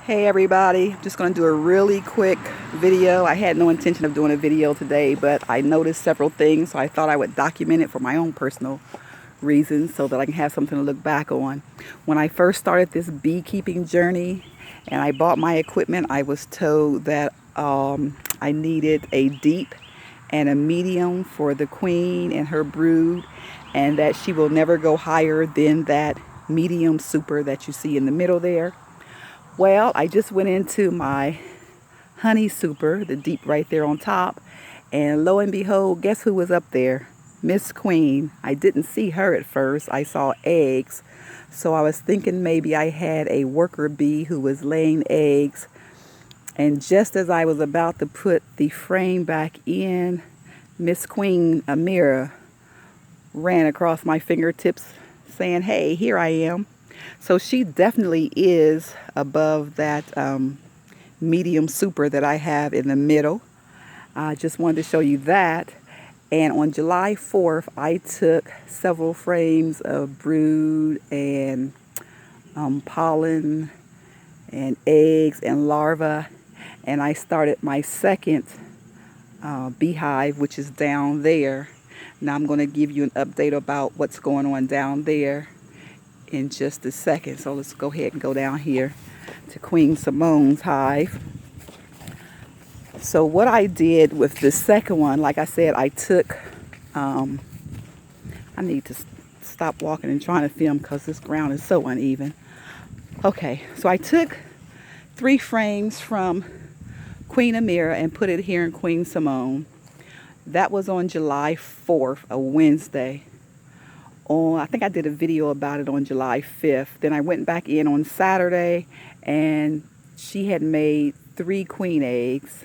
Hey everybody, I'm just going to do a really quick video. I had no intention of doing a video today, but I noticed several things, so I thought I would document it for my own personal reasons so that I can have something to look back on. When I first started this beekeeping journey and I bought my equipment, I was told that I needed a deep and a medium for the queen and her brood, and that she will never go higher than that medium super that you see in the middle there. Well, I just went into my honey super, the deep right there on top, and lo and behold, guess who was up there? Miss Queen. I didn't see her at first. I saw eggs. So I was thinking maybe I had a worker bee who was laying eggs. And just as I was about to put the frame back in, Miss Queen Amira ran across my fingertips saying, "Hey, here I am." So she definitely is above that medium super that I have in the middle. I just wanted to show you that. And on July 4th, I took several frames of brood and pollen and eggs and larvae. And I started my second beehive, which is down there. Now I'm going to give you an update about what's going on down there in just a second. So let's go ahead and go down here to Queen Simone's hive. So what I did with the second one, like I said, I took, I need to stop walking and trying to film because this ground is so uneven. Okay, so I took 3 frames from Queen Amira and put it here in Queen Simone. That was on July 4th, a Wednesday. I think I did a video about it on July 5th. Then I went back in on Saturday and she had made 3 queen eggs.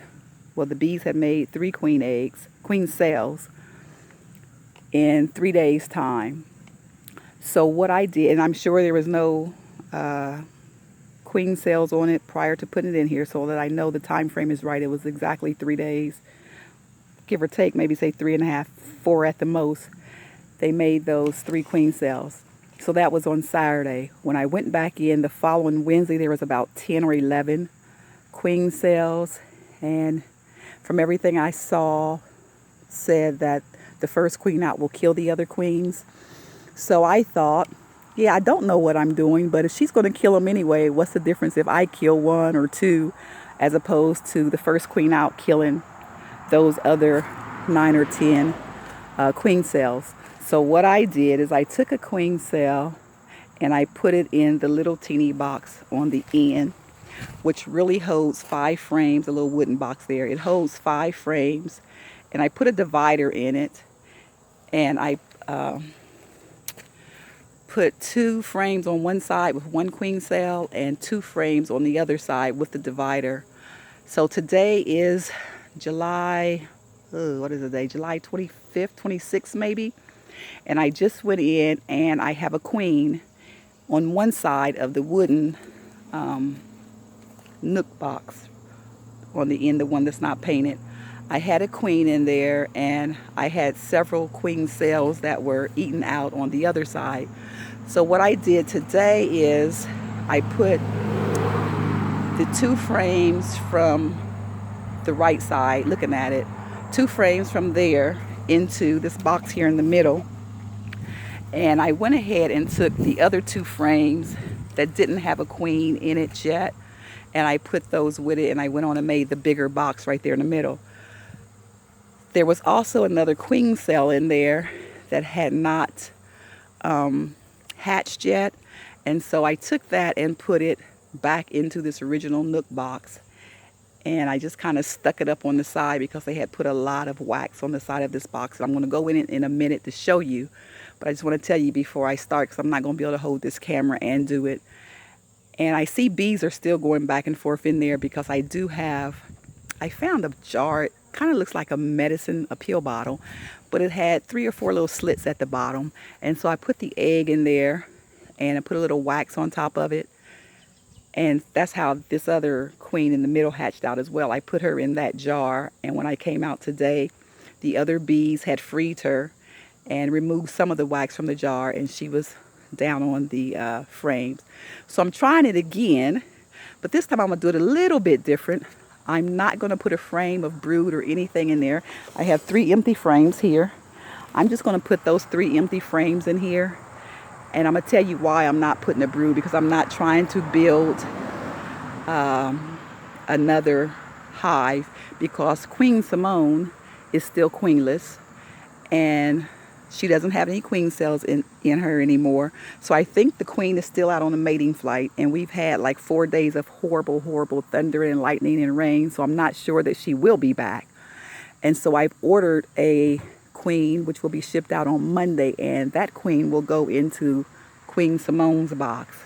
Well, the bees had made 3 queen eggs, queen cells, in 3 days' time. So what I did, and I'm sure there was no queen cells on it prior to putting it in here, so that I know the time frame is right. It was exactly 3 days, give or take, maybe say 3.5, 4 at the most. They made those 3 queen cells. So that was on Saturday. When I went back in the following Wednesday, there was about 10 or 11 queen cells. And from everything I saw, said that the first queen out will kill the other queens. So I thought, yeah, I don't know what I'm doing, but if she's going to kill them anyway, what's the difference if I kill 1 or 2 as opposed to the first queen out killing those other 9 or 10 queen cells. So what I did is I took a queen cell and I put it in the little teeny box on the end, which really holds 5 frames, a little wooden box there. It holds 5 frames, and I put a divider in it, and I put 2 frames on one side with 1 queen cell and 2 frames on the other side with the divider. So today is July, what is the day? July 25th, 26th maybe. And I just went in and I have a queen on one side of the wooden nook box on the end, the one that's not painted. I had a queen in there and I had several queen cells that were eaten out on the other side. So what I did today is I put the 2 frames from the right side, looking at it, 2 frames from there into this box here in the middle. And I went ahead and took the other 2 frames that didn't have a queen in it yet, and I put those with it, and I went on and made the bigger box right there in the middle. There was also another queen cell in there that had not hatched yet, and so I took that and put it back into this original nook box, and I just kind of stuck it up on the side because they had put a lot of wax on the side of this box. And I'm going to go in it in a minute to show you, but I just want to tell you before I start, because I'm not going to be able to hold this camera and do it. And I see bees are still going back and forth in there because I found a jar. It kind of looks like a medicine, a pill bottle, but it had 3 or 4 little slits at the bottom. And so I put the egg in there and I put a little wax on top of it. And that's how this other queen in the middle hatched out as well. I put her in that jar, and when I came out today, the other bees had freed her and removed some of the wax from the jar, and she was down on the frames. So I'm trying it again, But this time I'm gonna do it a little bit different. I'm not gonna put a frame of brood or anything in there. I have 3 empty frames here. I'm just gonna put those 3 empty frames in here. And I'm gonna tell you why I'm not putting a brood, because I'm not trying to build another hive, because Queen Simone is still queenless and she doesn't have any queen cells in her anymore. So I think the queen is still out on a mating flight, and we've had like 4 days of horrible thunder and lightning and rain, so I'm not sure that she will be back. And so I've ordered a queen which will be shipped out on Monday, and that queen will go into Queen Simone's box.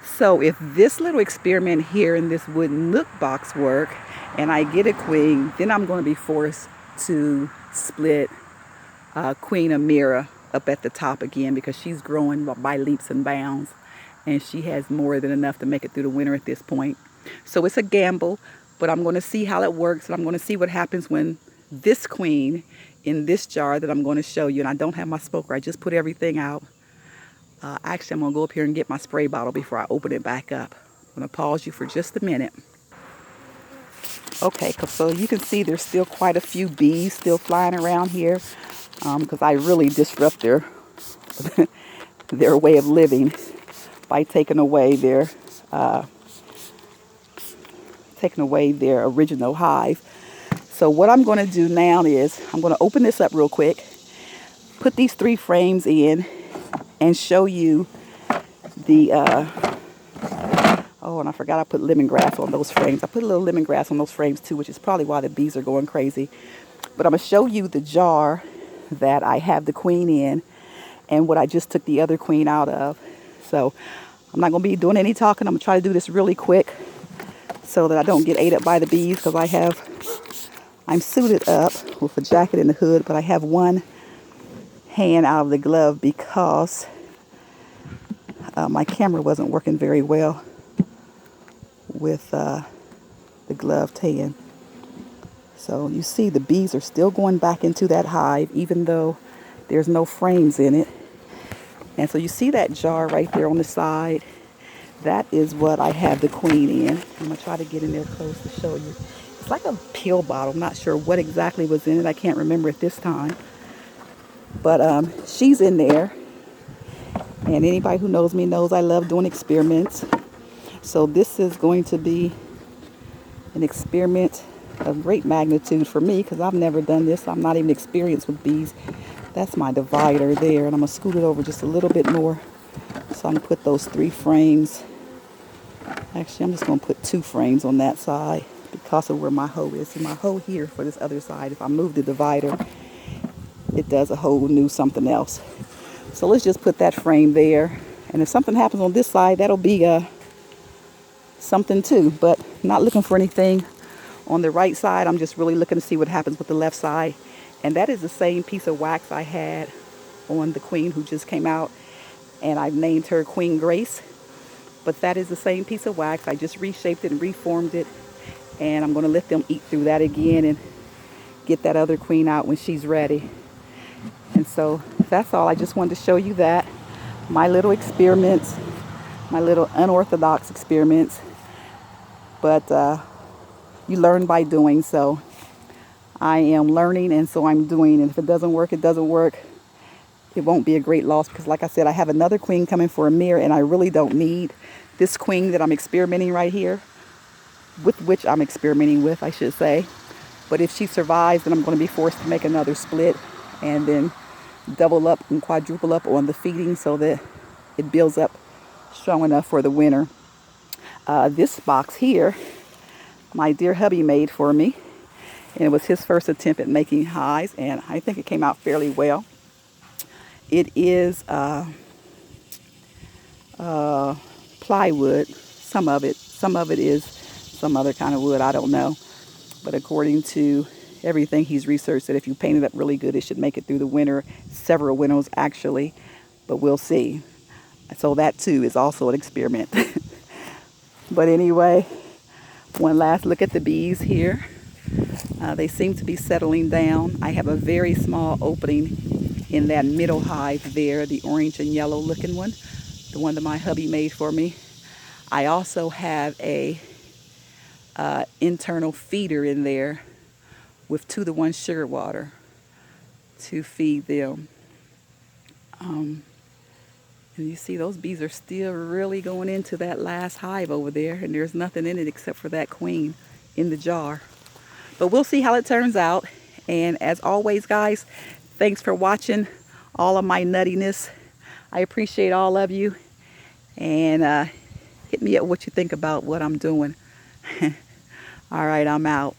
So if this little experiment here in this wooden nook box work and I get a queen, then I'm going to be forced to split Queen Amira up at the top again, because she's growing by leaps and bounds and she has more than enough to make it through the winter at this point. So it's a gamble, but I'm going to see how it works, and I'm going to see what happens when this queen in this jar that I'm going to show you, and I don't have my smoker, I just put everything out. Actually, I'm going to go up here and get my spray bottle before I open it back up. I'm going to pause you for just a minute. Okay, so you can see there's still quite a few bees still flying around here, because I really disrupt their their way of living by taking away their original hive. So what I'm going to do now is I'm going to open this up real quick, put these 3 frames in, and show you the, oh, and I forgot I put lemongrass on those frames. I put a little lemongrass on those frames too, which is probably why the bees are going crazy. But I'm going to show you the jar that I have the queen in and what I just took the other queen out of. So I'm not going to be doing any talking. I'm going to try to do this really quick so that I don't get ate up by the bees, because I'm suited up with a jacket and a hood, but I have one hand out of the glove because my camera wasn't working very well with the gloved hand. So you see the bees are still going back into that hive even though there's no frames in it. And so you see that jar right there on the side, that is what I have the queen in. I'm going to try to get in there close to show you. It's like a pill bottle. I'm not sure what exactly was in it. I can't remember it this time. But she's in there, and anybody who knows me knows I love doing experiments. So this is going to be an experiment of great magnitude for me, because I've never done this. I'm not even experienced with bees. That's my divider there, and I'm going to scoot it over just a little bit more so I can put those 3 frames. Actually, I'm just going to put 2 frames on that side because of where my hoe is. See, my hoe here for this other side, if I move the divider, it does a whole new something else. So let's just put that frame there. And if something happens on this side, that'll be something too. But not looking for anything on the right side. I'm just really looking to see what happens with the left side. And that is the same piece of wax I had on the queen who just came out. And I've named her Queen Grace. But that is the same piece of wax. I just reshaped it and reformed it. And I'm going to let them eat through that again and get that other queen out when she's ready. And so that's all. I just wanted to show you that. My little experiments, my little unorthodox experiments. But you learn by doing. So I am learning, and so I'm doing. And if it doesn't work, it doesn't work. It won't be a great loss, because like I said, I have another queen coming for Amir, and I really don't need this queen that I'm experimenting right here, with which I'm experimenting with, I should say. But if she survives, then I'm going to be forced to make another split and then double up and quadruple up on the feeding so that it builds up strong enough for the winter. This box here, my dear hubby made for me, and it was his first attempt at making hives, and I think it came out fairly well. It is plywood. Some of it is some other kind of wood, I don't know. But according to everything he's researched, that if you paint it up really good, it should make it through the winter, several winters actually, but we'll see. So that too is also an experiment. But anyway, one last look at the bees here. They seem to be settling down. I have a very small opening in that middle hive there, the orange and yellow looking one, the one that my hubby made for me. I also have a internal feeder in there with 2-to-1 sugar water to feed them. And you see those bees are still really going into that last hive over there, and there's nothing in it except for that queen in the jar. But we'll see how it turns out. And as always, guys, thanks for watching all of my nuttiness. I appreciate all of you. And hit me up what you think about what I'm doing. All right, I'm out.